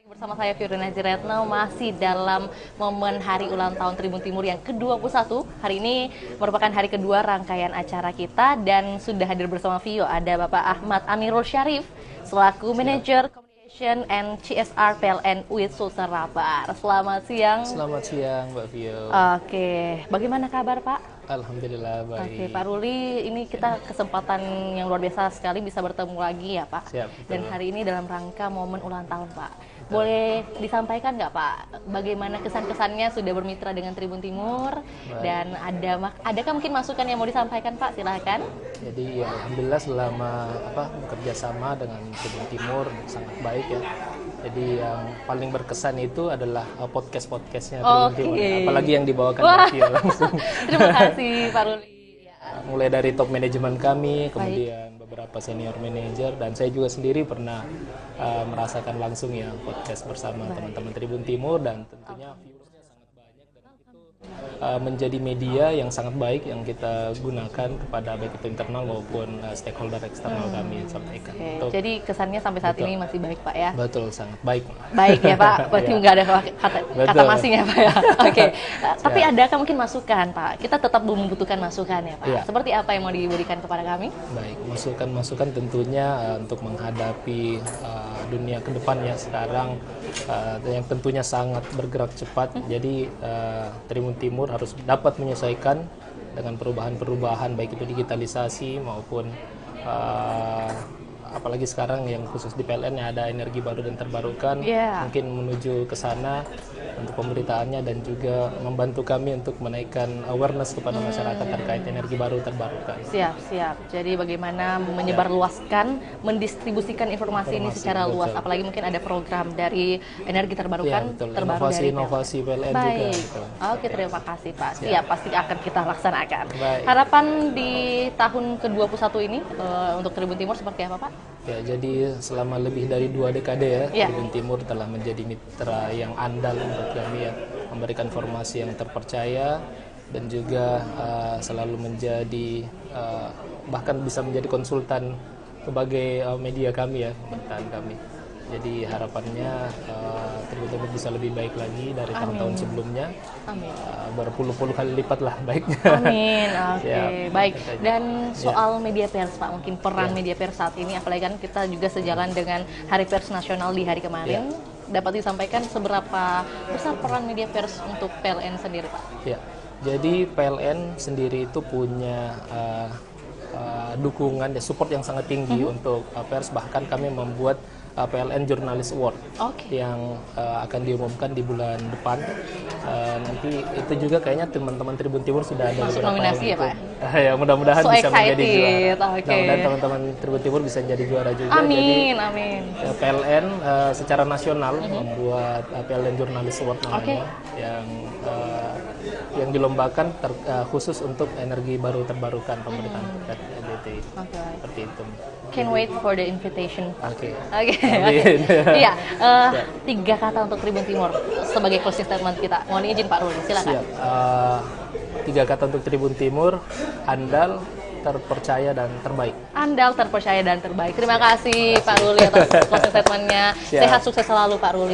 Bersama saya Fiorina Jiretno masih dalam momen hari ulang tahun Tribun Timur yang ke-21. Hari ini merupakan hari kedua rangkaian acara kita dan sudah hadir bersama Vio ada Bapak Ahmad Amirul Syarif selaku Manager Communication and CSR PLN UIT Sulsel Rabar. Selamat siang. Selamat siang Mbak Vio. Oke, bagaimana kabar Pak? Alhamdulillah baik. Oke, Pak Ruli, ini kita kesempatan yang luar biasa sekali bisa bertemu lagi ya Pak. Siap, betul. Dan hari ini dalam rangka momen ulang tahun Pak. Boleh disampaikan nggak Pak, bagaimana kesan-kesannya sudah bermitra dengan Tribun Timur? Baik. Dan adakah mungkin masukan yang mau disampaikan Pak? Silahkan. Jadi ya, alhamdulillah selama bekerja sama dengan Tribun Timur sangat baik ya. Jadi yang paling berkesan itu adalah podcastnya Tribun Timur, apalagi yang dibawakan Mbak Vio langsung. Terima kasih Pak Ruli. Mulai dari top manajemen kami, kemudian beberapa senior manajer, dan saya juga sendiri pernah merasakan langsung ya podcast bersama teman-teman Tribun Timur, dan tentunya viewersnya sangat banyak dan itu menjadi media yang sangat baik yang kita gunakan kepada baik itu internal maupun stakeholder eksternal kami sampaikan. Jadi kesannya sampai saat ini masih baik Pak ya? Betul, sangat baik. Baik ya Pak, berarti nggak ada kata masing ya Pak ya? Oke. Tapi adakah mungkin masukan Pak? Kita tetap membutuhkan masukan ya Pak? Seperti apa yang mau diberikan kepada kami? Baik, masukan tentunya untuk menghadapi dunia ke depan ya sekarang yang tentunya sangat bergerak cepat. Jadi Tribun Timur harus dapat menyesuaikan dengan perubahan-perubahan baik itu digitalisasi maupun apalagi sekarang yang khusus di PLN yang ada energi baru dan terbarukan, mungkin menuju ke sana untuk pemberitaannya dan juga membantu kami untuk menaikkan awareness kepada masyarakat terkait energi baru terbarukan. Siap. Jadi bagaimana menyebarluaskan, mendistribusikan informasi ini secara luas, apalagi mungkin ada program dari energi terbarukan, terbaru dari inovasi PLN baik. juga. Oke, terima kasih Pak. Siap, pasti akan kita laksanakan. Baik. Harapan di tahun ke-21 ini untuk Tribun Timur seperti apa Pak? Ya, jadi selama lebih dari 2 dekade ya, Tribun Timur telah menjadi mitra yang andal menurut kami ya, memberikan informasi yang terpercaya dan juga selalu menjadi bahkan bisa menjadi konsultan sebagai media kami ya, pemberitaan kami. Jadi harapannya Tribun Timur bisa lebih baik lagi dari tahun-tahun sebelumnya. Amin. Berpuluh-puluh kali lipat lah baiknya. Amin. Oke, baik. Dan soal media pers Pak, mungkin peran media pers saat ini, apalagi kan kita juga sejalan dengan Hari Pers Nasional di hari kemarin. Dapat disampaikan seberapa besar peran media pers untuk PLN sendiri Pak? Ya, jadi PLN sendiri itu punya dukungan dan support yang sangat tinggi untuk pers, bahkan kami membuat PLN Journalist Award yang akan diumumkan di bulan depan. Nanti itu juga kayaknya teman-teman Tribun Timur sudah ada masuk nominasi ya Pak? Ya mudah-mudahan bisa menjadi juara. Mudah-mudahan teman-teman Tribun Timur bisa jadi juara juga. Amin. Jadi, PLN secara nasional membuat PLN Journalist Award namanya yang dilombakan khusus untuk energi baru terbarukan pemerintahan EDT. Seperti itu. Can't wait for the invitation. Oke. Iya, 3 kata untuk Tribun Timur sebagai closing statement kita. Mohon izin Pak Ruli, silakan. Siap. 3 kata untuk Tribun Timur: andal, terpercaya, dan terbaik. Andal, terpercaya, dan terbaik. Terima kasih Pak Ruli atas closing statementnya. Sehat, sukses selalu Pak Ruli.